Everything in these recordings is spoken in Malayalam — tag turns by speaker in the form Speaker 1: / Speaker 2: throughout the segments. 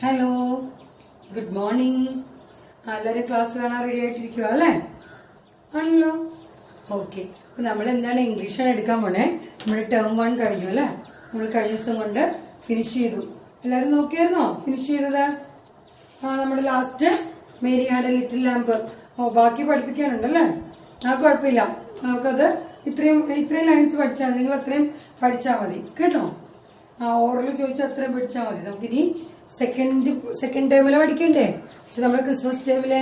Speaker 1: Hello, good morning. എല്ലാവരും ക്ലാസ് കാണാൻ റെഡി ആയിട്ടിരിക്കുക അല്ലേ? ആണല്ലോ. ഓക്കെ, അപ്പൊ നമ്മൾ എന്താണ് ഇംഗ്ലീഷാണ് എടുക്കാൻ പോണേ. നമ്മുടെ ടേം 1 കഴിഞ്ഞു അല്ലേ? നമ്മൾ കഴിഞ്ഞ ദിവസം കൊണ്ട് ഫിനിഷ് ചെയ്തു. എല്ലാവരും നോക്കിയായിരുന്നോ ഫിനിഷ് ചെയ്തത്? നമ്മുടെ last Mary had A little lamp. ബാക്കി പഠിപ്പിക്കാനുണ്ടല്ലേ? കുഴപ്പമില്ല, നമുക്കത് ഇത്രയും ലൈൻസ് പഠിച്ചാൽ മതി. നിങ്ങൾ അത്രയും പഠിച്ചാൽ മതി കേട്ടോ. ഓറൽ ചോദിച്ചാൽ അത്രയും പഠിച്ചാൽ മതി. നമുക്കിനി സെക്കൻഡ് ടേമില് പഠിക്കണ്ടേ? പക്ഷെ നമ്മുടെ ക്രിസ്മസ് ടേമില്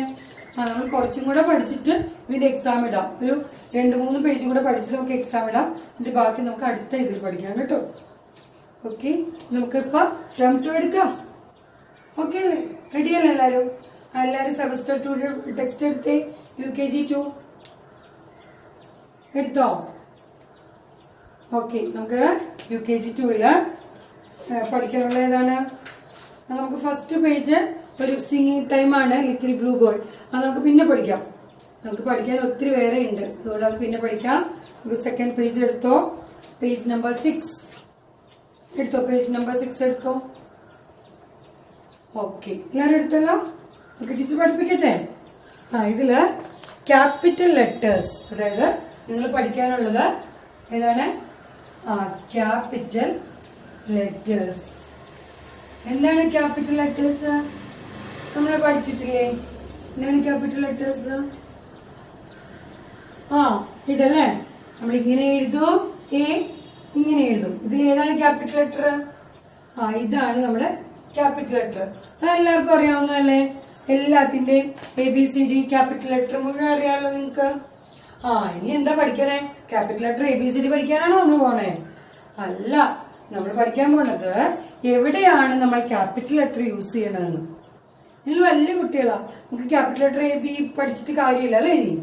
Speaker 1: നമ്മൾ കുറച്ചും കൂടെ പഠിച്ചിട്ട് ഇതിന്റെ എക്സാം ഇടാം. ഒരു 2-3 പേജും കൂടെ പഠിച്ചിട്ട് നമുക്ക് എക്സാം ഇടാം. എന്നിട്ട് ബാക്കി നമുക്ക് അടുത്ത ഇതിൽ പഠിക്കാം കേട്ടോ. ഓക്കെ, നമുക്കിപ്പോ ടേം 2 എടുക്കാം. ഓക്കെ അല്ലേ? റെഡിയല്ലേ എല്ലാരും? സെമസ്റ്റർ 2 ടെക്സ്റ്റ് എടുത്തേ. UKG 2 എടുത്തോ? ഓക്കെ, നമുക്ക് UKG 2 പഠിക്കാനുള്ള ഏതാണ്? നമുക്ക് ഫസ്റ്റ് പേജ് ഒരു സിംഗിങ് ടൈം ആണ്, ലിറ്റിൽ ബ്ലൂ ബോയ്. അത് നമുക്ക് പിന്നെ പഠിക്കാം. നമുക്ക് പഠിക്കാൻ ഒത്തിരി വേറെ ഉണ്ട്, അതുകൊണ്ട് അത് പിന്നെ പഠിക്കാം. നമുക്ക് സെക്കൻഡ് പേജ് എടുത്തോ. പേജ് നമ്പർ 6 എടുത്തോ. പേജ് നമ്പർ 6 എടുത്തോ. ഓക്കെ, എല്ലാവരും എടുത്തല്ലോ? Okay, teacher പഠിപ്പിക്കട്ടെ. ഇതില് ക്യാപിറ്റൽ ലെറ്റേഴ്സ്, അതായത് നിങ്ങൾ പഠിക്കാനുള്ളത് ഏതാണ്? Capital letters. എന്താണ് ക്യാപിറ്റൽ ലെറ്റേഴ്സ്? നമ്മൾ പഠിച്ചിട്ടില്ലേ? എന്താണ് ക്യാപിറ്റൽ ലെറ്റേഴ്സ്? ഇതല്ലേ? നമ്മൾ ഇങ്ങനെ എഴുതും, ഇങ്ങനെ എഴുതും. ഇതിൽ ഏതാണ് ക്യാപിറ്റൽ ലെറ്റർ? ഇതാണ് നമ്മുടെ ക്യാപിറ്റൽ ലെറ്റർ. അതെല്ലാവർക്കും അറിയാവുന്നതല്ലേ? എല്ലാത്തിന്റെയും ABCD ക്യാപിറ്റൽ ലെറ്റർ മുഴുവൻ അറിയാമല്ലോ നിങ്ങൾക്ക്. ഇനി എന്താ പഠിക്കണേ? ക്യാപിറ്റൽ ലെറ്റർ ABCD പഠിക്കാനാണോ നമ്മൾ പോണേ? അല്ല, നമ്മൾ പഠിക്കാൻ പോണത് എവിടെയാണ് നമ്മൾ ക്യാപിറ്റൽ ലെറ്റർ യൂസ് ചെയ്യണമെന്ന്. നിങ്ങൾ വലിയ കുട്ടികളാ, നമുക്ക് ക്യാപിറ്റൽ ലെറ്റർ AB പഠിച്ചിട്ട് കാര്യമില്ല അല്ലേ? ഇനി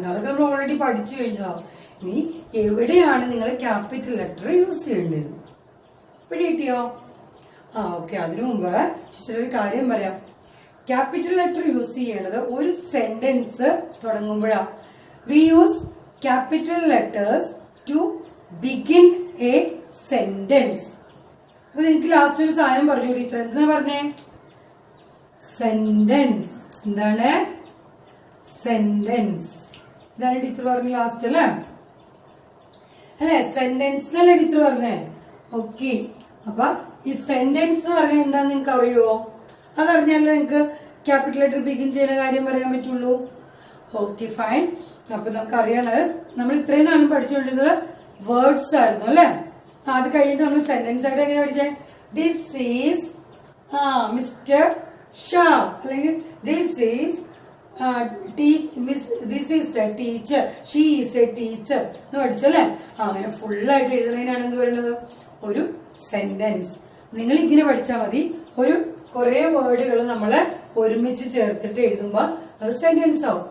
Speaker 1: അതൊക്കെ നമ്മൾ ഓൾറെഡി പഠിച്ചു കഴിഞ്ഞതാവും. ഇനി എവിടെയാണ് നിങ്ങൾ ക്യാപിറ്റൽ ലെറ്റർ യൂസ് ചെയ്യേണ്ടത്? പിടികിട്ടിയോ? ഓക്കെ, അതിനു മുമ്പ് ടീച്ചർ ഒരു കാര്യം പറയാം. ക്യാപിറ്റൽ ലെറ്റർ യൂസ് ചെയ്യണത് ഒരു സെന്റൻസ് തുടങ്ങുമ്പോഴാണ്. We use capital letters to begin a sentence. അപ്പൊ നിങ്ങൾക്ക് ലാസ്റ്റ് ഒരു സാധനം പറഞ്ഞു ടീച്ചർ. എന്താ പറഞ്ഞേ? സെന്റൻസ്. എന്താണ്? സെന്റൻസ്. ഇതാണ് ടീച്ചർ പറഞ്ഞു ലാസ്റ്റ് അല്ലേ? സെന്റൻസ് എന്നല്ലേ ടീച്ചർ പറഞ്ഞേ? ഓക്കെ, അപ്പൊ ഈ സെന്റൻസ് എന്ന് പറഞ്ഞാൽ എന്താന്ന് നിങ്ങൾക്ക് അറിയുമോ? അതറിഞ്ഞാലേ നിങ്ങൾക്ക് ക്യാപിറ്റൽ ലെറ്റർ ബിഗിൻ ചെയ്യുന്ന കാര്യം പറയാൻ പറ്റുള്ളൂ. Okay, fine. അപ്പൊ നമുക്ക് അറിയാനുള്ളത്, നമ്മൾ ഇത്രയും നാളും പഠിച്ചുകൊണ്ടിരുന്നത് വേർഡ്സ് ആയിരുന്നു അല്ലെ? അത് കഴിഞ്ഞിട്ട് നമ്മൾ സെന്റൻസ് ആയിട്ട് എങ്ങനെ പഠിച്ചേ? ദിസ് ഈസ് മിസ്റ്റർ ഷാ, അല്ലെങ്കിൽ this is A teacher, she is A teacher എന്ന് പഠിച്ചല്ലേ? അങ്ങനെ ഫുള്ളായിട്ട് എഴുതുന്നതിനാണ് എന്ത് പറയുന്നത്? ഒരു സെന്റൻസ്. നിങ്ങൾ ഇങ്ങനെ പഠിച്ചാൽ മതി. കുറെ വേർഡുകൾ നമ്മള് ഒരുമിച്ച് ചേർത്തിട്ട് എഴുതുമ്പോ അത് സെന്റൻസ് ആവും.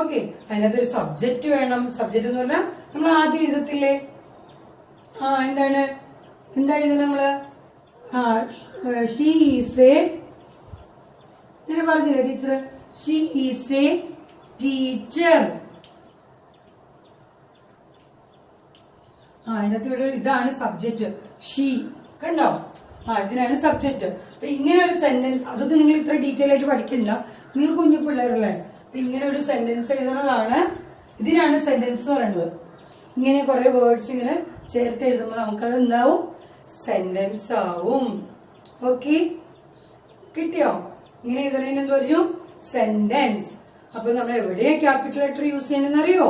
Speaker 1: ഓക്കെ, അതിനകത്തൊരു സബ്ജക്റ്റ് വേണം. സബ്ജക്റ്റ് എന്ന് പറഞ്ഞാൽ നമ്മൾ ആദ്യം എഴുതത്തില്ലേ? എന്താ എഴുതുന്നത് നമ്മള്? ഷീ ഈസ് എ, ഇങ്ങനെ പറഞ്ഞില്ലേ teacher? She is A teacher. അതിനകത്ത് ഇതാണ് സബ്ജക്റ്റ്, ഷീ. കണ്ടോ? ഇതിനാണ് സബ്ജക്റ്റ്. അപ്പൊ ഇങ്ങനെ ഒരു സെന്റൻസ്, അതൊക്കെ നിങ്ങൾ ഇത്ര ഡീറ്റെയിൽ ആയിട്ട് പഠിക്കണ്ട, നിങ്ങൾ കുഞ്ഞു പിള്ളേരല്ലേ? അപ്പൊ ഇങ്ങനെ ഒരു സെന്റൻസ് എഴുതുന്നതാണ്, ഇതിനാണ് സെന്റൻസ് എന്ന് പറയുന്നത്. ഇങ്ങനെ കുറെ വേർഡ്സ് ഇങ്ങനെ ചേർത്ത് എഴുതുമ്പോൾ നമുക്കത് എന്താവും? സെന്റൻസ് ആവും. ഓക്കെ, കിട്ടിയോ? ഇങ്ങനെ എഴുതുന്നതിന് എന്ത് പറഞ്ഞു? സെന്റൻസ്. അപ്പൊ നമ്മൾ എവിടെയാ ക്യാപിറ്റൽ ലെറ്റർ യൂസ് ചെയ്യണമെന്ന് അറിയോ?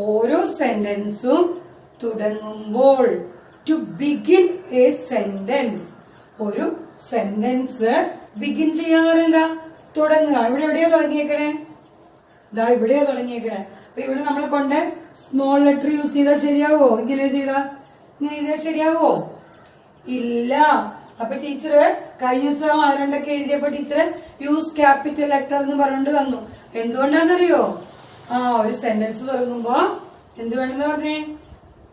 Speaker 1: ഓരോ സെന്റൻസും തുടങ്ങുമ്പോൾ, ടു ബിഗിൻ എ സെന്റൻസ്. ഒരു സെന്റൻസ് ബിഗിൻ ചെയ്യാന്ന് പറയുന്നത് തുടങ്ങുക. എവിടെയാ തുടങ്ങിയേക്കണേ? ഇവിടെയാ തുടങ്ങിയേക്കണേ. അപ്പൊ ഇവിടെ നമ്മൾ കൊണ്ട് സ്മോൾ ലെറ്റർ യൂസ് ചെയ്താൽ ശരിയാവോ? ഇങ്ങനെ എഴുതിയാൽ ശരിയാവോ? ഇല്ല. അപ്പൊ ടീച്ചർ കഴിഞ്ഞ ദിവസം ആരണ്ടൊക്കെ എഴുതിയപ്പോ ടീച്ചർ യൂസ് ക്യാപിറ്റൽ ലെറ്റർ എന്ന് പറഞ്ഞിട്ട് തന്നു. എന്തുകൊണ്ടാന്നറിയോ? ഒരു സെന്റൻസ് തുടങ്ങുമ്പോ എന്ത് വേണമെന്ന് പറഞ്ഞേ?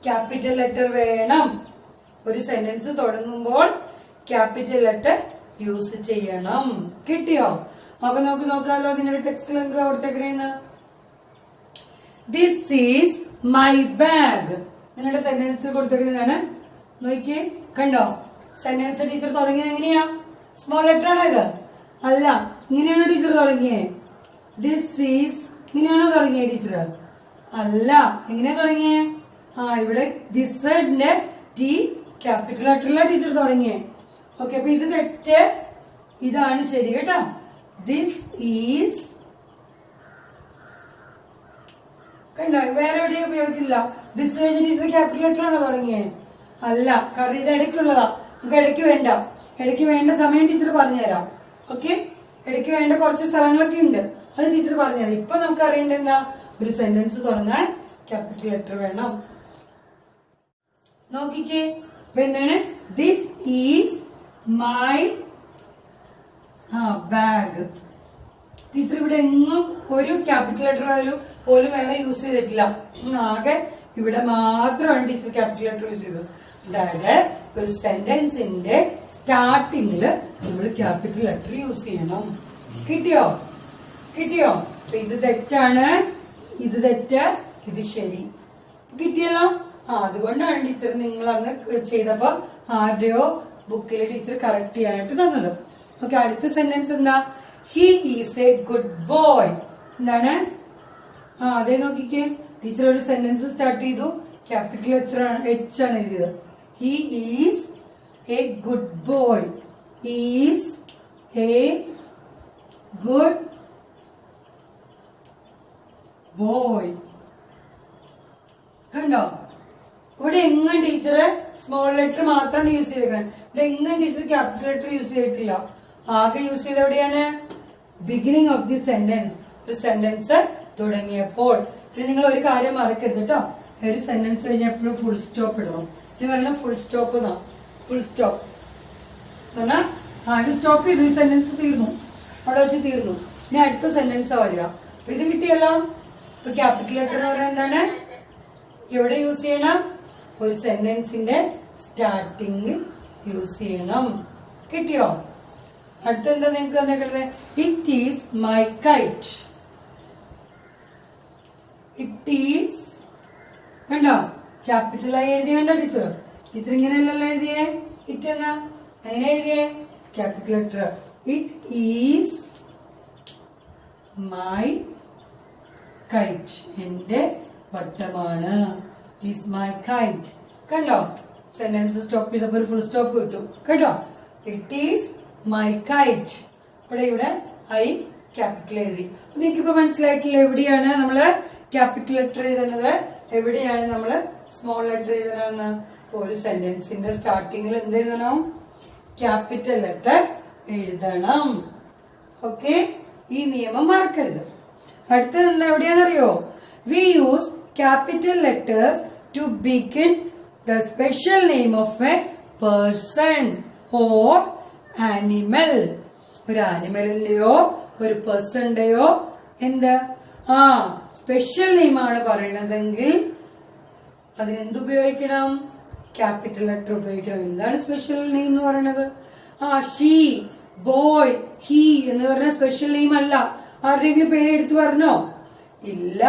Speaker 1: ക്യാപിറ്റൽ ലെറ്റർ വേണം. ഒരു സെന്റൻസ് തുടങ്ങുമ്പോൾ ക്യാപിറ്റൽ ലെറ്റർ യൂസ് ചെയ്യണം. കിട്ടിയോ? അപ്പൊ നമുക്ക് നോക്കാമല്ലോ നിങ്ങളുടെ ടെക്സ്റ്റിൽ എന്താ കൊടുത്തേക്കണേന്ന്. This is my bag. നിങ്ങളുടെ സെന്റൻസ് കൊടുത്തേക്കണതാണ്. നോക്കിയേ, കണ്ടോ? സെന്റൻസ് ടീച്ചർ തുടങ്ങിയത് എങ്ങനെയാ? സ്മോൾ ലെറ്റർ ആണോ ഇത്? അല്ല. ഇങ്ങനെയാണോ ടീച്ചർ തുടങ്ങിയേ? ദിസ് ഈസ് ഇങ്ങനെയാണോ തുടങ്ങിയേ ടീച്ചർ? അല്ല. എങ്ങനെയാ തുടങ്ങിയേ? ഇവിടെ ദിസിന്റെ ടി ക്യാപിറ്റൽ ലെറ്ററിലാണ് ടീച്ചർ തുടങ്ങിയേ. ഓക്കെ, അപ്പൊ ഇത് തെറ്റ്, ഇതാണ് ശരി കേട്ടോ. ദിസ് ഈസ് കണ്ടോ, വേറെ എവിടെയും ഉപയോഗിക്കില്ല. ദിസ് കഴിഞ്ഞ ടീച്ചർ ക്യാപിറ്റൽ ലെറ്റർ ആണോ തുടങ്ങിയേ? അല്ല, കാരണം ഇത് ഇടയ്ക്കുള്ളതാ. നമുക്ക് ഇടയ്ക്ക് വേണ്ട സമയം ടീച്ചർ പറഞ്ഞുതരാം. ഓക്കെ, ഇടയ്ക്ക് വേണ്ട കുറച്ച് സ്ഥലങ്ങളൊക്കെ ഉണ്ട്, അത് ടീച്ചർ പറഞ്ഞുതരാം. ഇപ്പൊ നമുക്ക് അറിയേണ്ട എന്താ, ഒരു സെന്റൻസ് തുടങ്ങാൻ ക്യാപിറ്റൽ ലെറ്റർ വേണം. നോക്കിക്കേ, അപ്പൊ എന്താണ്? This is my bag. Teacher ഇവിടെ എങ്ങും ഒരു ക്യാപിറ്റൽ ലെറ്റർ പോലും വേറെ യൂസ് ചെയ്തിട്ടില്ല. ആകെ ഇവിടെ മാത്രമാണ് ടീച്ചർ ക്യാപിറ്റൽ ലെറ്റർ യൂസ് ചെയ്തത്. അതായത് ഒരു സെന്റൻസിന്റെ സ്റ്റാർട്ടിങ്ങില് നമ്മൾ ക്യാപിറ്റൽ ലെറ്റർ യൂസ് ചെയ്യണം. കിട്ടിയോ? ഇത് തെറ്റാണ്, ഇത് തെറ്റ്, ഇത് ശരി. കിട്ടിയല്ലോ? അതുകൊണ്ടാണ് ടീച്ചർ നിങ്ങൾ അന്ന് ചെയ്തപ്പോ ആരുടെയോ ബുക്കിൽ ടീച്ചർ കറക്റ്റ് ചെയ്യാനായിട്ട് തന്നത്. ഓക്കെ, അടുത്ത സെന്റൻസ് എന്താ? He is a good boy. എന്താണ്? അതേ നോക്കിക്കേ, ടീച്ചർ ഒരു സെന്റൻസ് സ്റ്റാർട്ട് ചെയ്തു, ക്യാപിറ്റൽ എച്ച് ആണ് എഴുതിയത്. He is a good boy. Is a good boy. കണ്ടോ? ഇവിടെ എങ്ങും ടീച്ചർ സ്മോൾ ലെറ്റർ മാത്രമാണ് യൂസ് ചെയ്തേക്കുന്നത്. ഇവിടെ എങ്ങും ടീച്ചർ ക്യാപിറ്റൽ ലെറ്റർ യൂസ് ചെയ്തിട്ടില്ല. ആകെ യൂസ് ചെയ്ത് എവിടെയാണ്? Beginning of the sentence. ഒരു സെന്റൻസ് തുടങ്ങിയപ്പോൾ. പിന്നെ നിങ്ങൾ ഒരു കാര്യം മറക്കരുത് കേട്ടോ, ഒരു സെന്റൻസ് കഴിഞ്ഞാൽ എപ്പോഴും ഫുൾ സ്റ്റോപ്പ് ഇടണം. ഇനി പറയണം ഫുൾ സ്റ്റോപ്പ് എന്നാ. ഫുൾ സ്റ്റോപ്പ് ഇത് സ്റ്റോപ്പ് ചെയ്തു, ഈ സെന്റൻസ് തീർന്നു, അവിടെ വെച്ച് തീർന്നു. ഇനി അടുത്ത സെന്റൻസ് വരിക. അപ്പൊ ഇത് കിട്ടിയല്ലോ. ഇപ്പൊ ക്യാപിറ്റൽ ലെറ്റർ എന്ന് പറയുന്നത് എന്താണ്? എവിടെ യൂസ് ചെയ്യണം? ഒരു സെന്റൻസിന്റെ സ്റ്റാർട്ടിങ് യൂസ് ചെയ്യണം. കിട്ടിയോ? അടുത്തെന്താ നിങ്ങൾക്ക് തന്നേക്കുന്നത്? It is my kite. It is കണ്ടോ, ക്യാപിറ്റലായി എഴുതിയ കണ്ടോ ടീച്ചർ? ടീച്ചർ ഇങ്ങനെയല്ലല്ലോ എഴുതിയേ. ഇറ്റ് എന്നാ എങ്ങനെ എഴുതിയേ? Capital letter. It is my kite. എന്റെ പട്ടമാണ്. It is my kite. കണ്ടോ, സെന്റൻസ് സ്റ്റോപ്പ് ചെയ്തപ്പോ ഒരു ഫുൾ സ്റ്റോപ്പ് കിട്ടും കേട്ടോ. It is my kite. ഇവിടെ ഐ ക്യാപിറ്റൽ എഴുതി. നിങ്ങൾക്കിപ്പോ മനസ്സിലായിട്ടില്ല എവിടെയാണ് നമ്മള് ക്യാപിറ്റൽ ലെറ്റർ എഴുതുന്നത്, എവിടെയാണ് നമ്മള് സ്മോൾ ലെറ്റർ എഴുതണമെന്ന്. ഒരു സെന്റൻസിന്റെ സ്റ്റാർട്ടിങ്ങിൽ എന്ത് എഴുതണം? ക്യാപിറ്റൽ ലെറ്റർ എഴുതണം. ഓക്കെ, ഈ നിയമം മറക്കരുത്. അടുത്തത് എന്താ, എവിടെയാണെന്നറിയോ? We use capital letters to begin the special name of a person or animal. ഒരു ആനിമലിന്റെയോ ഒരു പേഴ്സണിന്റെയോ എന്ത് സ്പെഷ്യൽ നെയിം ആണ് പറയണതെങ്കിൽ അതിനെന്തുപയോഗിക്കണം? ക്യാപിറ്റൽ ലെറ്റർ ഉപയോഗിക്കണം. എന്താണ് സ്പെഷ്യൽ നെയിം എന്ന് പറയുന്നത്? ഷീ, ബോയ്, ഹി എന്ന് പറഞ്ഞ സ്പെഷ്യൽ നെയിം അല്ല. ആരുടെയെങ്കിലും പേര് എടുത്തു പറഞ്ഞോ? ഇല്ല.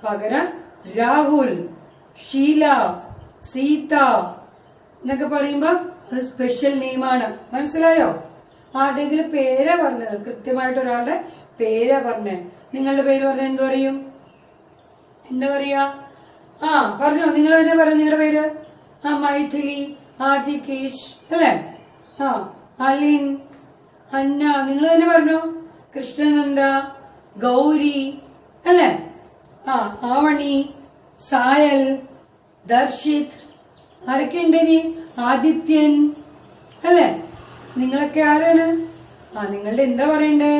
Speaker 1: പകരം രാഹുൽ, ഷീല, സീത എന്നൊക്കെ പറയുമ്പോ അത് സ്പെഷ്യൽ നെയിമാണ്. മനസ്സിലായോ? ആരുടെയെങ്കിലും പേരാ പറഞ്ഞത്, കൃത്യമായിട്ട് ഒരാളുടെ പേരാ പറഞ്ഞേ. നിങ്ങളുടെ പേര് പറഞ്ഞ എന്ത് പറയും? എന്താ പറയാ? പറഞ്ഞോ, നിങ്ങൾ തന്നെ പറഞ്ഞു നിങ്ങളുടെ പേര്. മൈഥിലി, ആദികേഷ് അല്ലേ? അലിൻ, അന്ന, നിങ്ങൾ തന്നെ പറഞ്ഞോ. കൃഷ്ണനന്ദ, ഗൗരി അല്ലേ? ആവണി, സായൽ, ദർശിത്, ആരൊക്കെ ഉണ്ട്? ഇനി ആദിത്യൻ അല്ലേ? നിങ്ങളൊക്കെ ആരാണ്? നിങ്ങളുടെ എന്താ പറയണ്ടേ?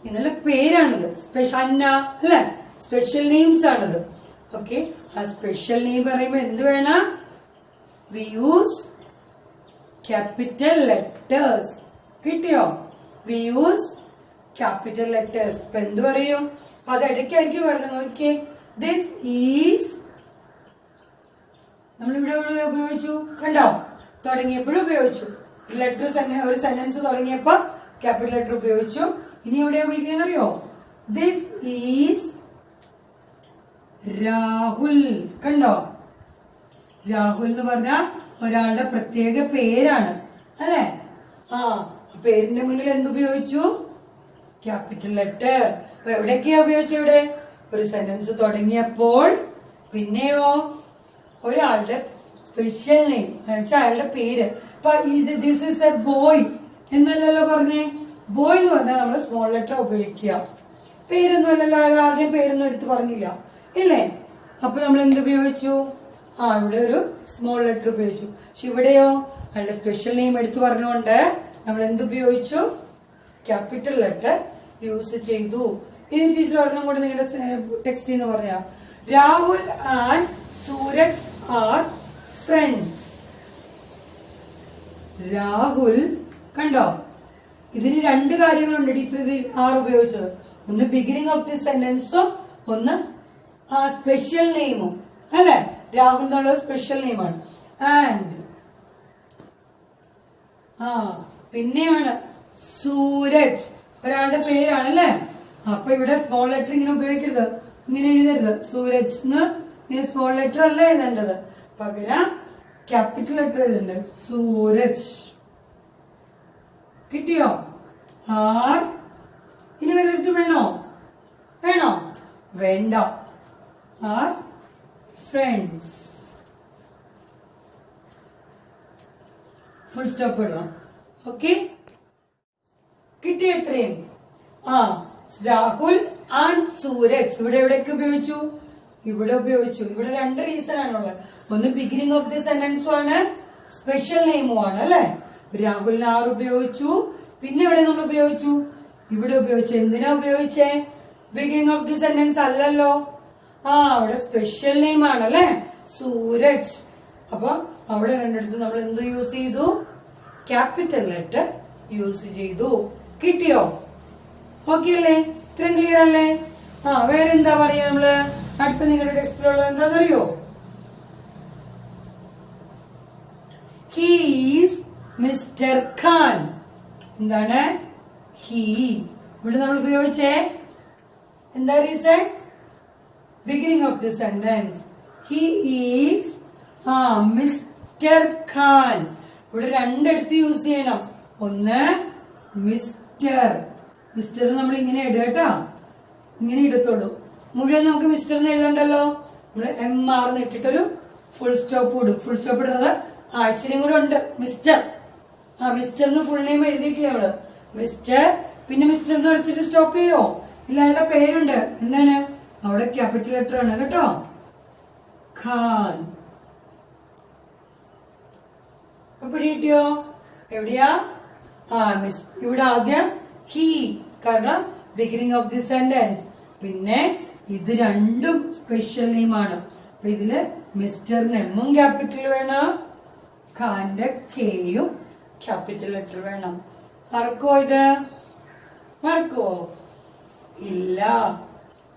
Speaker 1: നിങ്ങളുടെ പേരാണിത്. സ്പെഷ്യൽ അന്ന അല്ലെ? സ്പെഷ്യൽ നെയിംസ് ആണിത്. ഓക്കെ, ആ സ്പെഷ്യൽ നെയിം പറയുമ്പോ എന്ത് വേണം? We use capital letters. കിട്ടിയോ? We use capital letters. ഇപ്പൊ എന്ത് പറയും? അപ്പൊ അത് ഇടയ്ക്കായിരിക്കും പറഞ്ഞു. നോക്കിയേ, ദിസ് ഈസ് നമ്മളിവിടെ ഉപയോഗിച്ചു കണ്ടോ? തുടങ്ങിയപ്പോഴും ഉപയോഗിച്ചു. ഒരു സെന്റൻസ് തുടങ്ങിയപ്പോ ക്യാപിറ്റൽ ലെറ്റർ ഉപയോഗിച്ചു. ഇനി എവിടെ ഉപയോഗിക്കുന്നത് അറിയോ? This is Rahul. കണ്ടോ? രാഹുൽ എന്ന് പറഞ്ഞ ഒരാളുടെ പ്രത്യേക പേരാണ് അല്ലെ? പേരിന്റെ മുന്നിൽ എന്തുപയോഗിച്ചു? Capital letter. അപ്പൊ എവിടെയൊക്കെയാ ഉപയോഗിച്ചത്? ഇവിടെ ഒരു സെന്റൻസ് തുടങ്ങിയപ്പോൾ, പിന്നെയോ ഒരാളുടെ സ്പെഷ്യൽ നെയിം എന്നുവെച്ചാൽ അയാളുടെ പേര്. ഇപ്പൊ ഇത് ദിസ് ഇസ് എ ബോയ് എന്നല്ലല്ലോ പറഞ്ഞേ. ബോയ് എന്ന് പറഞ്ഞാൽ നമ്മൾ സ്മോൾ ലെറ്റർ ഉപയോഗിക്കുക. പേരൊന്നും അല്ലല്ലോ, ആരുടെയും പേരൊന്നും എടുത്ത് പറഞ്ഞില്ല ഇല്ലേ? അപ്പൊ നമ്മൾ എന്ത് ഉപയോഗിച്ചു? ഇവിടെ ഒരു സ്മോൾ ലെറ്റർ ഉപയോഗിച്ചു. പക്ഷെ ഇവിടെയോ അയാളുടെ സ്പെഷ്യൽ നെയിം എടുത്തു പറഞ്ഞുകൊണ്ട് നമ്മൾ എന്ത് ഉപയോഗിച്ചു? ക്യാപിറ്റൽ ലെറ്റർ യൂസ് ചെയ്തു. ഇനി ടീച്ചർ ഒരെണ്ണം കൂടെ നിങ്ങളുടെ ടെക്സ്റ്റ് എന്ന് പറഞ്ഞാ, Rahul and Suraj are friends. Rahul കണ്ടോ, ഇതിന് രണ്ട് കാര്യങ്ങളുണ്ട് ടീച്ചർ ഇത് ആർ ഉപയോഗിച്ചത്. ഒന്ന് ബിഗിനിങ് ഓഫ് ദി സെന്റൻസും ഒന്ന് സ്പെഷ്യൽ നെയിമും അല്ലെ. രാഹുൽ എന്നുള്ളത് സ്പെഷ്യൽ നെയിമാണ്. ആൻഡ് പിന്നെയാണ് സൂരജ്, ഒരാളുടെ പേരാണ് അല്ലെ. അപ്പൊ ഇവിടെ സ്മോൾ ലെറ്റർ ഇങ്ങനെ ഉപയോഗിക്കരുത്, ഇങ്ങനെ എഴുതരുത്. സൂരജ് ഇങ്ങനെ സ്മോൾ ലെറ്റർ അല്ല എഴുതേണ്ടത്, പകരം ക്യാപിറ്റൽ ലെറ്റർ എഴുതേണ്ടത്. സൂരജ്. കിട്ടിയോ? ആർ. ഇനി വല്ലയിടത്ത് വേണോ? വേണ്ട. Are friends. ഫുൾ സ്റ്റോപ്പ് ഇടണം. ഓക്കെ, കിട്ടിയ എത്രയും? രാഹുൽ ആൻഡ് സൂരജ് ഇവിടെ എവിടെയൊക്കെ ഉപയോഗിച്ചു? ഇവിടെ ഉപയോഗിച്ചു. ഇവിടെ രണ്ട് റീസൺ ആണുള്ളത്. ഒന്ന് ബിഗിനിങ് ഓഫ് ദി സെന്റൻസും ആണ്, സ്പെഷ്യൽ നെയിമും ആണ് അല്ലെ. രാഹുലിന് ആർ ഉപയോഗിച്ചു. പിന്നെ ഇവിടെ നമ്മൾ ഉപയോഗിച്ചു, ഇവിടെ ഉപയോഗിച്ചു. എന്തിനാ ഉപയോഗിച്ചേ? ബിഗിനിങ് ഓഫ് ദി സെന്റൻസ് അല്ലല്ലോ. അവിടെ സ്പെഷ്യൽ നെയിം ആണല്ലേ, സൂരജ്. അപ്പൊ അവിടെ രണ്ടിടത്ത് നമ്മൾ എന്ത് യൂസ് ചെയ്തു? ക്യാപിറ്റൽ ലെറ്റർ യൂസ് ചെയ്തു. കിട്ടിയോ? ഓക്കെ അല്ലേ? ഇത്രയും ക്ലിയർ അല്ലേ? വേറെന്താ പറയാ നമ്മള് അടുത്ത നിങ്ങളുടെ ടെക്സ്റ്റിലുള്ളത് എന്താണെന്നറിയോ? He is mister Khan. എന്താണ് ഹി? ഇവിടെ നമ്മൾ ഉപയോഗിച്ചേ എന്താ reason? Beginning of the sentence. He is mister Khan. ഇവിടെ രണ്ടിടത്ത് യൂസ് ചെയ്യണം. ഒന്ന് മിസ്റ്റർ. മിസ്റ്റർ നമ്മൾ ഇങ്ങനെ ഇടുക കേട്ടോ, ഇങ്ങനെ ഇടത്തുള്ളൂ. മുഴുവൻ നമുക്ക് മിസ്റ്റർ എന്ന് എഴുതണ്ടല്ലോ. നമ്മള് MR ഇട്ടിട്ടൊരു ഫുൾ സ്റ്റോപ്പ് ഇടും. ഫുൾ സ്റ്റോപ്പ് ഇടുന്നത് ഇച്ചിരിയും കൂടെ ഉണ്ട്. മിസ്റ്റർ. മിസ്റ്റർ എന്ന് ഫുൾ നെയിം എഴുതിയിട്ടില്ല നമ്മള്. മിസ്റ്റർ. പിന്നെ മിസ്റ്റർ എന്ന് വെച്ചിട്ട് സ്റ്റോപ്പ് ചെയ്യോ? ഇല്ല, അയാളുടെ പേരുണ്ട്. എന്താണ്? അവിടെ ക്യാപിറ്റൽ ലെറ്റർ ആണ് കേട്ടോ. ഖാൻ. പിടികിട്ടിയോ? എവിടെയാ? ഇവിടെ ആദ്യം ഹി, കാരണം ബിഗിനിങ് ഓഫ് ദി സെന്റൻസ്. പിന്നെ ഇത് രണ്ടും സ്പെഷ്യൽ നെയിം ആണ്. അപ്പൊ ഇതില് മിസ്റ്ററിന് എമ്മും ക്യാപിറ്റൽ വേണം, ഖാന്റെ കെയും ക്യാപിറ്റൽ ലെറ്റർ വേണം. മറക്കോ? ഇത് മറക്കോ? ഇല്ല.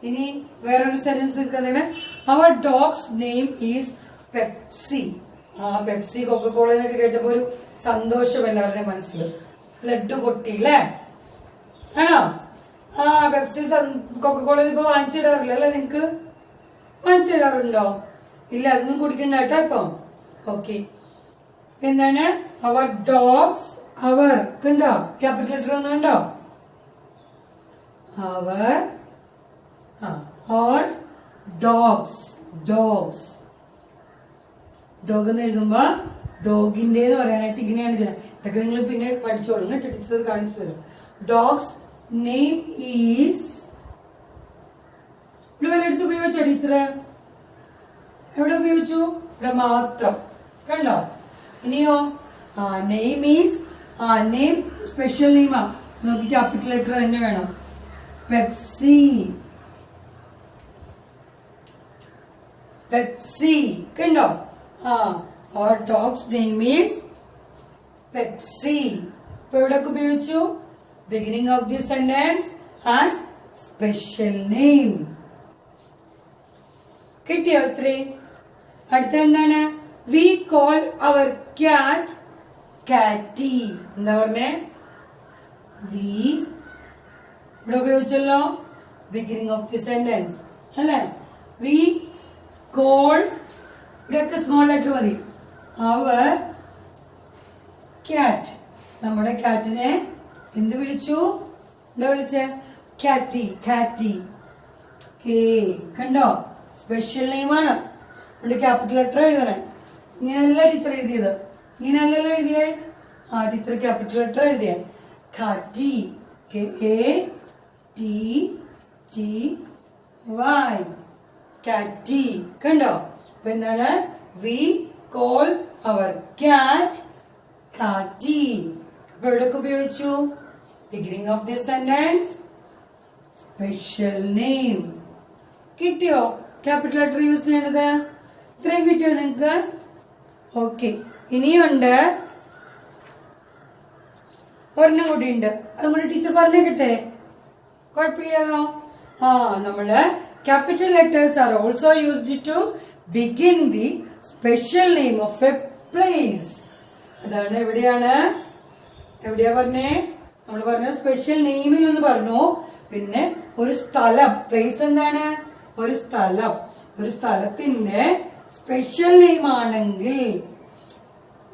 Speaker 1: ഇനി വേറൊരു സെന്റൻസ് നിൽക്കുന്നതാണ്. Our dog's name is Pepsi. Pepsi കൊക്കക്കോളനൊക്കെ കേട്ടപ്പോ ഒരു സന്തോഷം എല്ലാവരുടെയും മനസ്സിൽ. ലഡ്ഡു പൊട്ടി അല്ലേ? ആണോ? പെപ്സി കൊക്കക്കോള ഇപ്പൊ വാങ്ങിച്ചു തരാറില്ല അല്ലെ? നിങ്ങക്ക് വാങ്ങിച്ചു തരാറുണ്ടോ? ഇല്ല, അതൊന്നും കുടിക്കണ്ട കേട്ടോ ഇപ്പം. ഓക്കെ, എന്താണ്? അവർ ഡോഗ്സ്. അവർ കണ്ടോ? ക്യാപിറ്റൽ ലെറ്റർ ഒന്നും കണ്ടോ? അവർ ഓർ ഡോഗ്സ്. ഡോഗ്സ്. ഡോഗ് എന്ന് എഴുതുമ്പോ ഡോഗിന്റെ എന്ന് പറയാനായിട്ട് ഇങ്ങനെയാണ് ചെയ്യുന്നത്. ഇതൊക്കെ നിങ്ങൾ പിന്നെ പഠിച്ചോളും കേട്ടോ, ടീച്ചർ കാണിച്ചു തരും. Dogs name is. ഇവിടെ വല്ലയിടത്ത് ഉപയോഗിച്ചോ ടീച്ചറ്? എവിടെ ഉപയോഗിച്ചു? ഇവിടെ മാത്രം. കണ്ടോ? ഇനിയോ? Name is. നെയിം സ്പെഷ്യൽ നെയിമാ. നോക്കി, ക്യാപിറ്റൽ ലെറ്റർ തന്നെ വേണം. പെപ്സി. പെപ്സി. കണ്ടോ? our dog's name is Pepsi. ഇപ്പൊ എവിടെയൊക്കെ ഉപയോഗിച്ചു? Beginning of the sentence and special name. കിട്ടിയോ? ഇത്രയും. അടുത്ത എന്താണ്? We call our cat Katty. എന്താ പറഞ്ഞേ? വി ഇവിടെ ഉപയോഗിച്ചല്ലോ, ബിഗിനിങ് ഓഫ് ദി സെന്റൻസ് അല്ലേ? We call. ഇവിടെയൊക്കെ സ്മോൾ ലെറ്റർ മതി. അവർ ക്യാറ്റ് നമ്മുടെ കാറ്റിനെ എന്ത് വിളിച്ചു? എന്താ വിളിച്ചേ? കാറ്റി. കാറ്റി. കേ. കണ്ടോ? സ്പെഷ്യൽ നെയിമാണ്. അതുകൊണ്ട് ക്യാപിറ്റൽ ലെറ്റർ എഴുതണേ. ഇങ്ങനെയല്ല ടീച്ചർ എഴുതിയത്. ഇങ്ങനെയല്ലല്ലോ എഴുതിയേ. ടീച്ചർ ക്യാപിറ്റൽ ലെറ്റർ എഴുതിയേ. കാറ്റി. KATTY. കാറ്റി. കണ്ടോ? അപ്പൊ എന്താണ്? We call our cat Katty. അപ്പൊ എവിടെയൊക്കെ ഉപയോഗിച്ചു? Beginning of the sentence special name. കിട്ടിയോ ക്യാപിറ്റൽ ലെറ്റർ യൂസ് ചെയ്യണത്? ഇത്രയും കിട്ടിയോ നിങ്ങക്ക്? ഓക്കെ. ഇനിയുണ്ട് ഒരെണ്ണം കൂടി ഉണ്ട്. അതുകൊണ്ട് ടീച്ചർ പറഞ്ഞേക്കട്ടെ? കുഴപ്പമില്ലല്ലോ. നമ്മള് capital letters are also used to begin the special name of a place. അതാണ് എവിടെയാണ്? എവിടെയാ പറഞ്ഞേ? നമ്മൾ പറഞ്ഞു സ്പെഷ്യൽ നെയിമിൽ എന്ന് പറഞ്ഞു. പിന്നെ ഒരു സ്ഥലം. പ്ലേസ് എന്താണ്? ഒരു സ്ഥലം. ഒരു സ്ഥലത്തിന്റെ സ്പെഷ്യൽ നെയിം ആണെങ്കിൽ,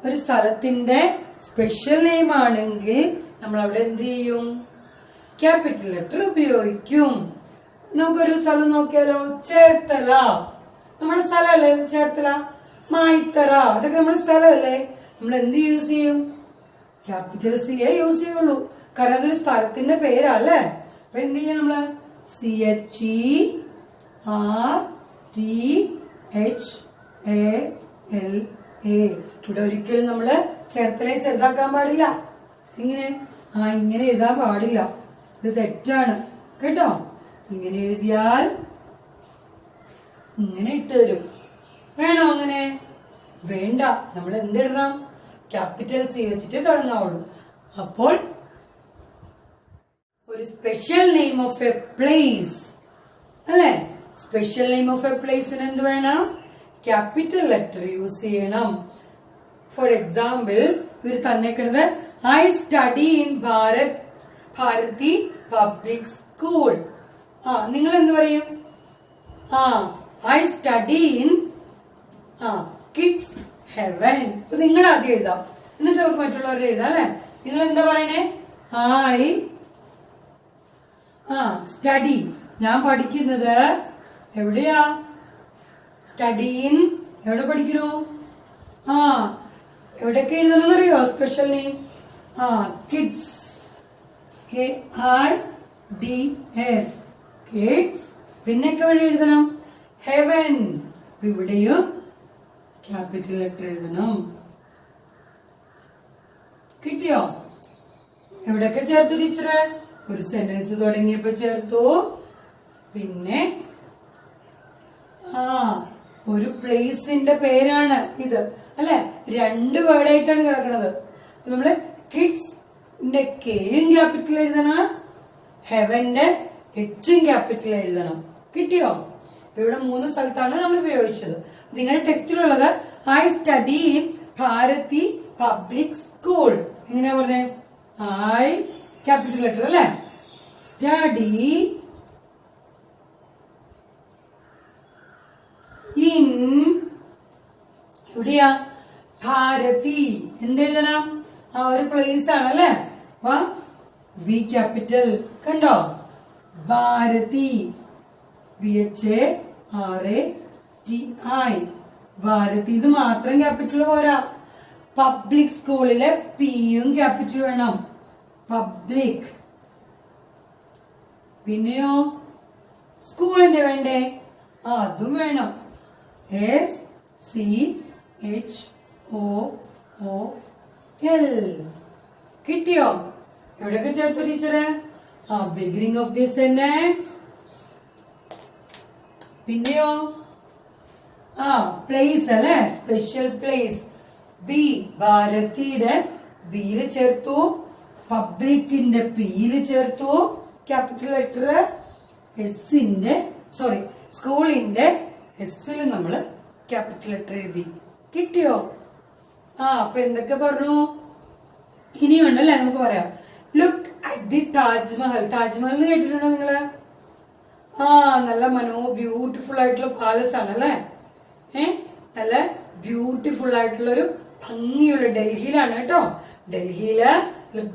Speaker 1: ഒരു സ്ഥലത്തിന്റെ സ്പെഷ്യൽ നെയിം ആണെങ്കിൽ നമ്മൾ അവിടെ എന്ത് ചെയ്യും? ക്യാപിറ്റൽ ലെറ്റർ ഉപയോഗിക്കും. നമുക്കൊരു സ്ഥലം നോക്കിയാലോ? ചേർത്തല. നമ്മുടെ സ്ഥലമല്ലേ ചേർത്തല? മായിത്തറ. അതൊക്കെ നമ്മുടെ സ്ഥലമല്ലേ? നമ്മൾ എന്ത് യൂസ് ചെയ്യും? ക്യാപിറ്റൽ CA യൂസ് ചെയ്യുള്ളൂ. കാരണം അതൊരു സ്ഥലത്തിന്റെ പേരല്ലേ. അപ്പൊ എന്ത് ചെയ്യും നമ്മള്? CHERTHALA. ഇവിടെ ഒരിക്കലും നമ്മള് ചേർത്തലയെ ചെറുതാക്കാൻ പാടില്ല. ഇങ്ങനെ ഇങ്ങനെ എഴുതാൻ പാടില്ല. ഇത് തെറ്റാണ് കേട്ടോ. ഇങ്ങനെ എഴുതിയാൽ ഇങ്ങനെ ഇട്ട് തരും. വേണോ അങ്ങനെ? വേണ്ട. നമ്മൾ എന്തിടണം? ക്യാപിറ്റൽ C വെച്ചിട്ട് തുടങ്ങാവുള്ളൂ. അപ്പോൾ ഒരു special name of a place അല്ലെ? സ്പെഷ്യൽ നെയിം ഓഫ് എ പ്ലേസിന് എന്ത് വേണം? ക്യാപിറ്റൽ ലെറ്റർ യൂസ് ചെയ്യണം. ഫോർ എക്സാമ്പിൾ ഇവർ തന്നേക്കുന്നത് I study in Bharati Public School. നിങ്ങൾ എന്ത് പറയും? I study in Kids Heaven. നിങ്ങൾ ആദ്യം എഴുതാം, എന്നിട്ട് നമുക്ക് മറ്റുള്ളവരുടെ എഴുതാം അല്ലെ? നിങ്ങൾ എന്താ പറയണേ? I study. ഞാൻ പഠിക്കുന്നത് എവിടെയാ? Study in. എവിടെ പഠിക്കണു? എവിടെയൊക്കെ എഴുതണം അറിയോ? Special name kids. KIDS kids. പിന്നൊക്കെ എവിടെ എഴുതണം? ഹെവൻ. ഇവിടെയും ക്യാപിറ്റൽ ലെറ്റർ എഴുതണം. കിട്ടിയോ? എവിടെയൊക്കെ ചേർത്തു ടീച്ചറെ? ഒരു സെന്റൻസ് തുടങ്ങിയപ്പോ ചേർത്തു. പിന്നെ ഒരു പ്ലേസിന്റെ പേരാണ് ഇത് അല്ലെ? 2 വേർഡായിട്ടാണ് കിടക്കുന്നത്. നമ്മള് കിഡ്സിന്റെ Kയും ക്യാപിറ്റൽ എഴുതണം, ഹെവന്റെ Hഉം ക്യാപിറ്റൽ എഴുതണം. കിട്ടിയോ? ഇവിടെ 3 സ്ഥലത്താണ് നമ്മൾ ഉപയോഗിച്ചത്. നിങ്ങളുടെ ടെക്സ്റ്റിലുള്ളത് I study in Bharati Public School. എങ്ങനെയാ പറഞ്ഞേ? ഐ ക്യാപിറ്റൽ ലെറ്റർ അല്ലെ? Study in. എവിടെയാ? ഭാരതി. എന്തെഴുതണം? ഒരു പ്ലേസ് ആണല്ലേ? B capital. കണ്ടോ? ഭാരതി. BHARATI. ഭാരതി. ഇത് മാത്രം ക്യാപിറ്റൽ പോരാ. പബ്ലിക് സ്കൂളിലെ പിയും ക്യാപിറ്റൽ വേണം. പബ്ലിക്. പിന്നെയോ സ്കൂളിന്റെ വേണ്ടേ? അതും വേണം. SCHOOL. കിട്ടിയോ? എവിടെയൊക്കെ ചേർത്തു ടീച്ചറെ? Beginning of the sentence. പിന്നെയോ പ്ലേസ് അല്ലെ? Special place. ബി. ഭാരതിയുടെ ബിയില് ചേർത്തു, പബ്ലിക്കിന്റെ പിയില് ചേർത്തു, ക്യാപിറ്റൽ ലെറ്റർ സ്കൂളിന്റെ എസ്സിൽ നമ്മള് ക്യാപിറ്റൽ ലെറ്റർ എഴുതി. കിട്ടിയോ? അപ്പൊ എന്തൊക്കെ പറഞ്ഞു? ഇനിയുണ്ടല്ലേ? നമുക്ക് പറയാം. Look at the Taj Mahal. Taj Mahal കേട്ടിട്ടുണ്ടോ നിങ്ങള്? നല്ല ബ്യൂട്ടിഫുൾ ആയിട്ടുള്ള പാലസ് ആണ് അല്ലെ? നല്ല ബ്യൂട്ടിഫുൾ ആയിട്ടുള്ള ഒരു ഭംഗിയുള്ള, ഡൽഹിയിലാണ് കേട്ടോ. ഡൽഹിയില്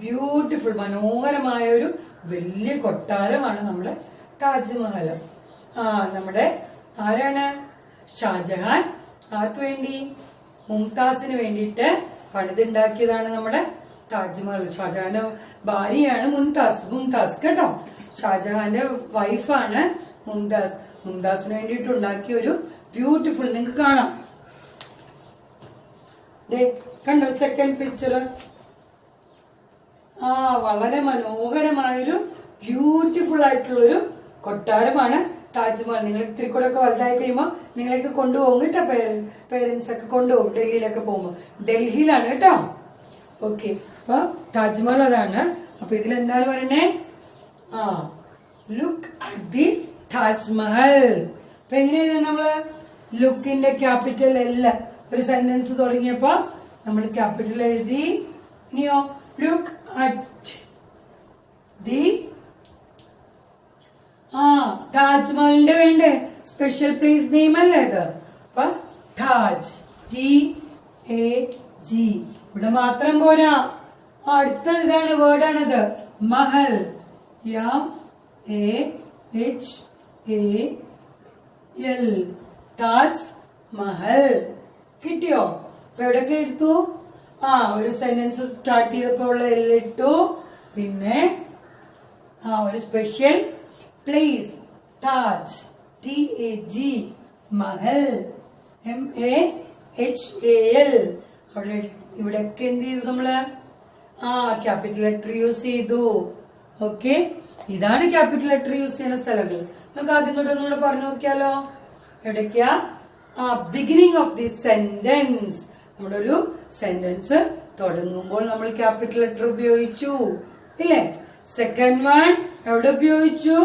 Speaker 1: ബ്യൂട്ടിഫുൾ മനോഹരമായ ഒരു വലിയ കൊട്ടാരമാണ് നമ്മുടെ താജ്മഹൽ. നമ്മുടെ ആരാണ്? ഷാജഹാൻ ആർക്ക് വേണ്ടി? മുംതാസിന് വേണ്ടിയിട്ട് പണിതുണ്ടാക്കിയതാണ് നമ്മുടെ താജ്മഹൽ. ഷാജഹാന്റെ ഭാര്യയാണ് മുംതാസ് കേട്ടോ. ഷാജഹാന്റെ വൈഫാണ് മുംതാസ്. മുംതാസിന് വേണ്ടിയിട്ട് ഉണ്ടാക്കിയ ഒരു ബ്യൂട്ടിഫുൾ, നിങ്ങൾക്ക് കാണാം. കണ്ടോ സെക്കൻഡ് പിക്ചർ? വളരെ മനോഹരമായൊരു ബ്യൂട്ടിഫുൾ ആയിട്ടുള്ളൊരു കൊട്ടാരമാണ് താജ്മഹൽ. നിങ്ങൾ ഇത്തിരി കൂടെ ഒക്കെ വലുതായി കഴിയുമ്പോൾ നിങ്ങളെയൊക്കെ കൊണ്ടുപോകും കേട്ടോ. പേരൻസ് ഒക്കെ കൊണ്ടുപോകും ഡൽഹിയിലൊക്കെ പോകുമ്പോൾ. ഡൽഹിയിലാണ് കേട്ടോ. ഓക്കെ, അപ്പൊ താജ്മഹൽ അതാണ്. അപ്പൊ ഇതിലെന്താണ് പറയണേ? Look at the Taj Mahal. അപ്പൊ എങ്ങനെയാ നമ്മള് ലുക്കിന്റെ ക്യാപിറ്റൽ എല്ലാം ഒരു സെന്റൻസ് തുടങ്ങിയപ്പോ നമ്മൾ ക്യാപിറ്റൽ എഴുതി. ഇനിയോ ലുക്ക് അറ്റ് ദി താജ്മഹലിന്റെ വേണ്ടേ സ്പെഷ്യൽ പ്ലേസ് നെയിം അല്ലേ ഇത്? അപ്പൊ താജ്, TAG. ഇവിടെ മാത്രം പോരാ, അടുത്ത ഇതാണ് വേർഡാണിത്, മഹൽ. MAHAL. താജ് മഹൽ. കിട്ടിയോ? അപ്പൊ എവിടെയൊക്കെ എടുത്തു? ഒരു സെന്റൻസ് സ്റ്റാർട്ട് ചെയ്തപ്പോ ഉള്ള ഇട്ടു. പിന്നെ ഒരു special place Taj, TAG. Mahal, MAHAL. അവിടെ ഇവിടെയൊക്കെ എന്ത് ചെയ്തു നമ്മള്? ക്യാപിറ്റൽ ലെറ്റർ യൂസ് ചെയ്തു. ഓക്കെ, ഇതാണ് ക്യാപിറ്റൽ ലെറ്റർ യൂസ് ചെയ്യുന്ന സ്ഥലങ്ങൾ. നമുക്ക് ആദ്യം തൊട്ട് ഒന്നുകൂടെ പറഞ്ഞു നോക്കിയാലോ? എവിടേക്കാ? Beginning of the sentence. നമ്മുടെ ഒരു സെന്റൻസ് തുടങ്ങുമ്പോൾ നമ്മൾ ക്യാപിറ്റൽ ലെറ്റർ ഉപയോഗിച്ചു ഇല്ലേ? സെക്കൻഡ് വൺ എവിടെ ഉപയോഗിച്ചു?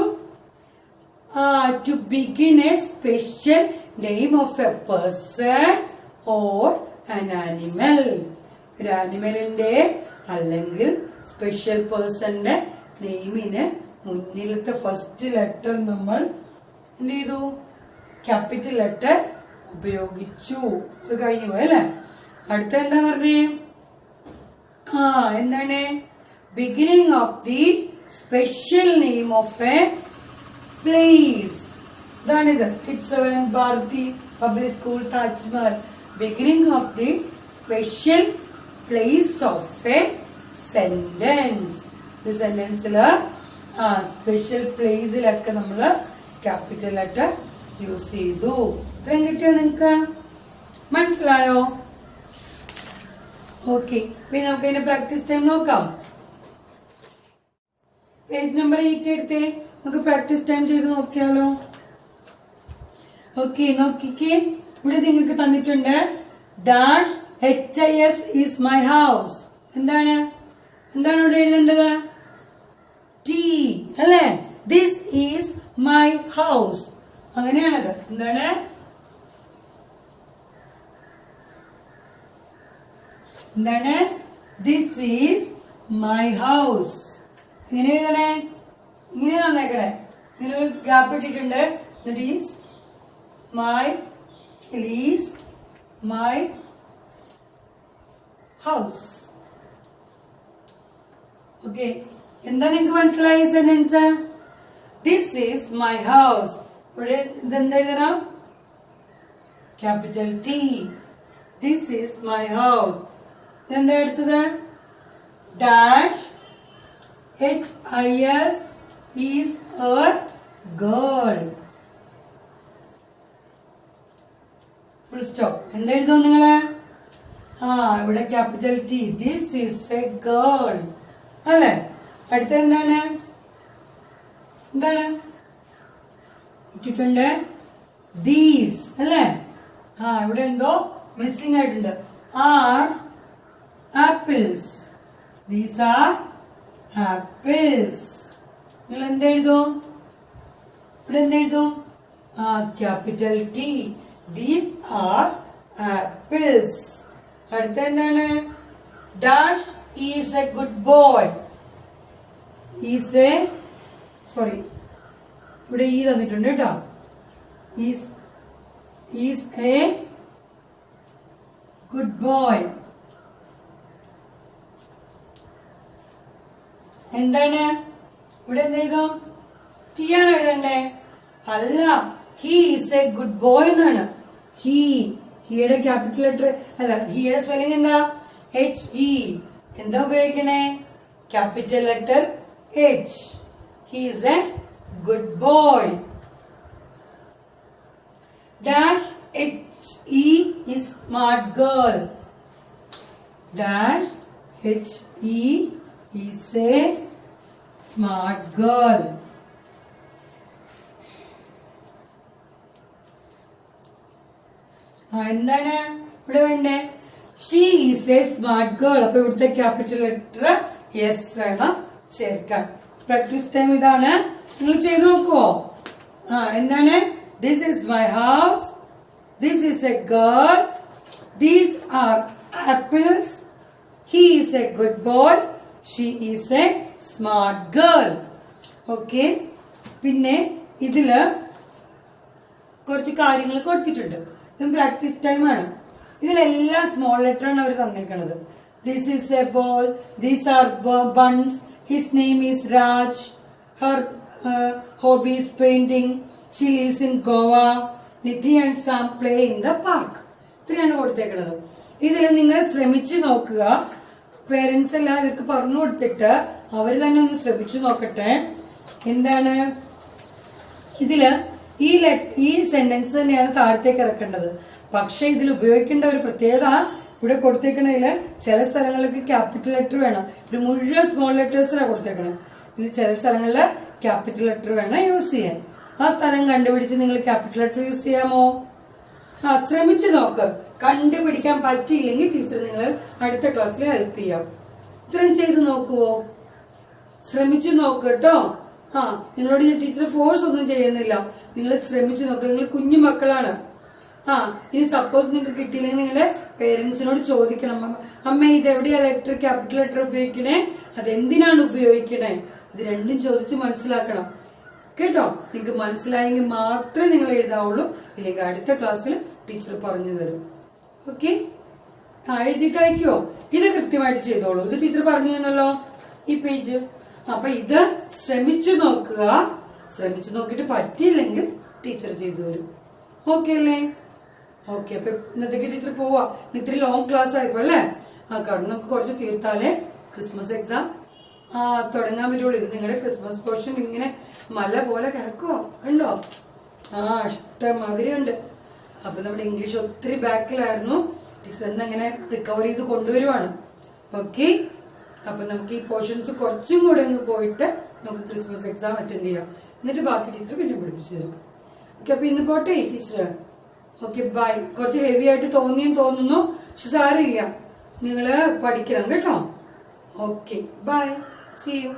Speaker 1: To begin a special name of a person or an animal. ഒരു ആനിമലിന്റെ അല്ലെങ്കിൽ സ്പെഷ്യൽ പേഴ്സന്റെ നെയിമിന് മുന്നിലത്തെ ഫസ്റ്റ് ലെറ്റർ നമ്മൾ എന്ത് ചെയ്തു? ക്യാപിറ്റൽ ലെറ്റർ ഉപയോഗിച്ചു. അത് കഴിഞ്ഞു പോയി അല്ലെ? അടുത്ത എന്താ പറഞ്ഞേ? എന്താണ്? Beginning of the special name of a place. ഇതാണിത്. Kids Heaven Bharati Public School Taj Mahal. Beginning of the special place of a sentence. ഒരു സെന്റൻസില് സ്പെഷ്യൽ പ്ലേസിലൊക്കെ നമ്മള് ക്യാപിറ്റൽ ലെറ്റർ യൂസ് ചെയ്തു. ഇത്രയും കിട്ടിയോ? നിങ്ങക്ക് മനസ്സിലായോ? ഓക്കെ, പിന്നെ നമുക്ക് അതിന്റെ പ്രാക്ടീസ് ടൈം നോക്കാം. പേജ് നമ്പർ 8 എടുത്തേ. നമുക്ക് പ്രാക്ടീസ് ടൈം ചെയ്ത് നോക്കിയാലോ? ഓക്കെ, നോക്കിക്കേ. ഇവിടെ നിങ്ങൾക്ക് തന്നിട്ടുണ്ട് dash HIS is my house. എന്താണ് ഇവിടെ എഴുതേണ്ടത്? T അല്ലേ? This is my house. അങ്ങനെയാണത്. എന്താണ്? This is my house. ഇങ്ങനെ എഴുതണേ. ഇങ്ങനെ തന്നേക്കണേ. ഇങ്ങനെ ഒരു ഗ്യാപ്പ് ഇട്ടിട്ടുണ്ട്. Is my house. ഓക്കെ, എന്താ നിങ്ങക്ക് മനസ്സിലായി sentence? This is my house. ഇവിടെ ഇതെന്താ എഴുതണം? Capital T. This is my house. ഇതെന്താ എടുത്തത്? Dash HIS is A girl. Full stop. എന്താ എഴുതും നിങ്ങള്? ഇവിടെ capital T. This is A girl അല്ലെ? അടുത്ത എന്താണ് ഇട്ടിട്ടുണ്ട്? ദീസ് അല്ലെ? ഇവിടെ എന്തോ മിസ്സിംഗ് ആയിട്ടുണ്ട്. Are apples. These are apples. നിങ്ങൾ എന്തെഴുതും? ഇവിടെ എന്തെഴുതും? Capital T. These are apples. അടുത്ത എന്താണ്? Dash is a good boy. ഇവിടെ ഈ തന്നിട്ടുണ്ട് കേട്ടോ. Is a good boy. എന്താണ് ഇവിടെ എന്ത് എഴുതാം? ടി ആണ് എഴുതണ്ടേ? അല്ല, he is a good boy എന്നാണ്. ഹിയുടെ ക്യാപിറ്റൽ ലെറ്റർ അല്ല, ഹിയുടെ സ്പെല്ലിംഗ് എന്താ? HE. എന്താ ഉപയോഗിക്കണേ? Capital letter H. He is a good boy. Dash HE is smart girl. Dash HE is a smart girl. എന്താണ് ഇവിടെ വേണ്ടേ? She is A smart girl. അപ്പൊ ഇവിടുത്തെ ക്യാപിറ്റൽ ലെറ്റർ S വേണം ചേർക്കാൻ. പ്രാക്ടീസ് ടൈം ഇതാണ്, നിങ്ങൾ ചെയ്ത് നോക്കുവോ? എന്താണ്? This is my house. This is a girl. These are apples. He is a good boy. She is a smart girl. Okay. പിന്നെ ഇതില് കുറച്ച് കാര്യങ്ങൾ കൊടുത്തിട്ടുണ്ട്. ഇതും പ്രാക്ടീസ് ടൈം ആണ്. ഇതിലെല്ലാം സ്മോൾ ലെറ്റർ ആണ് അവർ തന്നേക്കണത്. This is a ball. These are buns. His name is Raj. Her hobby is painting. She lives in Goa. Nidhi and Sam play in the park. ഇത്രയാണ് കൊടുത്തേക്കുന്നത്. ഇതിൽ നിങ്ങൾ ശ്രമിച്ചു നോക്കുക. പേരൻസ് എല്ലാം ഇവർക്ക് പറഞ്ഞു കൊടുത്തിട്ട് അവർ തന്നെ ഒന്ന് ശ്രമിച്ചു നോക്കട്ടെ. എന്താണ് ഇതില് ഈ സെന്റൻസ് തന്നെയാണ് താഴത്തേക്ക് ഇറക്കേണ്ടത്. പക്ഷെ ഇതിൽ ഉപയോഗിക്കേണ്ട ഒരു പ്രത്യേകത, ഇവിടെ കൊടുത്തേക്കണതില് ചില സ്ഥലങ്ങളിലേക്ക് ക്യാപിറ്റൽ ലെറ്റർ വേണം. ഇത് മുഴുവൻ സ്മോൾ ലെറ്റേഴ്സിലാണ് കൊടുത്തേക്കണത്. ഇതിൽ ചില സ്ഥലങ്ങളില് ക്യാപിറ്റൽ ലെറ്റർ വേണം യൂസ് ചെയ്യാൻ. ആ സ്ഥലം കണ്ടുപിടിച്ച് നിങ്ങൾ ക്യാപിറ്റൽ ലെറ്റർ യൂസ് ചെയ്യാമോ? ശ്രമിച്ചു നോക്ക്. കണ്ടുപിടിക്കാൻ പറ്റിയില്ലെങ്കിൽ ടീച്ചർ നിങ്ങൾ അടുത്ത ക്ലാസ്സിൽ ഹെൽപ്പ് ചെയ്യാം. ഇത്രയും ചെയ്ത് നോക്കുവോ? ശ്രമിച്ചു നോക്ക് കേട്ടോ. നിങ്ങളോട് ഞാൻ ടീച്ചർ ഫോഴ്സ് ഒന്നും ചെയ്യുന്നില്ല. നിങ്ങൾ ശ്രമിച്ചു നോക്കുക. നിങ്ങൾ കുഞ്ഞു മക്കളാണ്. ഇനി സപ്പോസ് നിങ്ങൾക്ക് കിട്ടിയില്ലെങ്കിൽ നിങ്ങളുടെ പേരൻസിനോട് ചോദിക്കണം, അമ്മ ഇത് എവിടെയാ ലെറ്റർ ക്യാപിറ്റൽ ലെറ്റർ ഉപയോഗിക്കണേ, അതെന്തിനാണ് ഉപയോഗിക്കണേ, ഇത് രണ്ടും ചോദിച്ച് മനസ്സിലാക്കണം കേട്ടോ. നിങ്ങൾക്ക് മനസ്സിലായെങ്കിൽ മാത്രമേ നിങ്ങൾ എഴുതാവുള്ളൂ. ഇല്ലെങ്കിൽ അടുത്ത ക്ലാസ്സിൽ ടീച്ചർ പറഞ്ഞു തരും. ഓക്കെ. എഴുതിയിട്ട് അയക്കുവോ? ഇത് കൃത്യമായിട്ട് ചെയ്തോളൂ. ഇത് ടീച്ചർ പറഞ്ഞു തന്നല്ലോ ഈ പേജ്. അപ്പൊ ഇത് ശ്രമിച്ചു നോക്കുക. ശ്രമിച്ചു നോക്കിയിട്ട് പറ്റിയില്ലെങ്കിൽ ടീച്ചർ ചെയ്തു തരും. ഓക്കെ അല്ലേ? ഓക്കെ. അപ്പൊ ഇന്നത്തേക്ക് ടീച്ചർ പോവാ. ഇത്തിരി ലോങ് ക്ലാസ് ആയിരിക്കും അല്ലേ? കാരണം നമുക്ക് കുറച്ച് തീർത്താലേ ക്രിസ്മസ് എക്സാം തുടങ്ങാൻ പറ്റുള്ളൂ. ഇത് നിങ്ങളുടെ ക്രിസ്മസ് പോർഷൻ ഇങ്ങനെ മല പോലെ കിടക്കുവോ? കണ്ടോ? ഇഷ്ടമാതിരി ഉണ്ട്. അപ്പൊ നമ്മുടെ ഇംഗ്ലീഷ് ഒത്തിരി ബാക്കിലായിരുന്നു. ടീച്ചർ എന്നങ്ങനെ റിക്കവർ ചെയ്ത് കൊണ്ടുവരുവാണ്. ഓക്കെ. അപ്പൊ നമുക്ക് ഈ പോർഷൻസ് കുറച്ചും കൂടെ ഒന്ന് പോയിട്ട് നമുക്ക് ക്രിസ്മസ് എക്സാം അറ്റൻഡ് ചെയ്യാം. എന്നിട്ട് ബാക്കി ടീച്ചർ പിന്നെ പഠിപ്പിച്ചു തരും. ഓക്കെ. അപ്പൊ ഇന്ന് പോട്ടെ ടീച്ചർ. Okay, bye. കുറച്ച് ഹെവി ആയിട്ട് തോന്നുന്നു. പക്ഷെ സാരമില്ല, നിങ്ങള് പഠിക്കണം കേട്ടോ. Okay, bye. See you.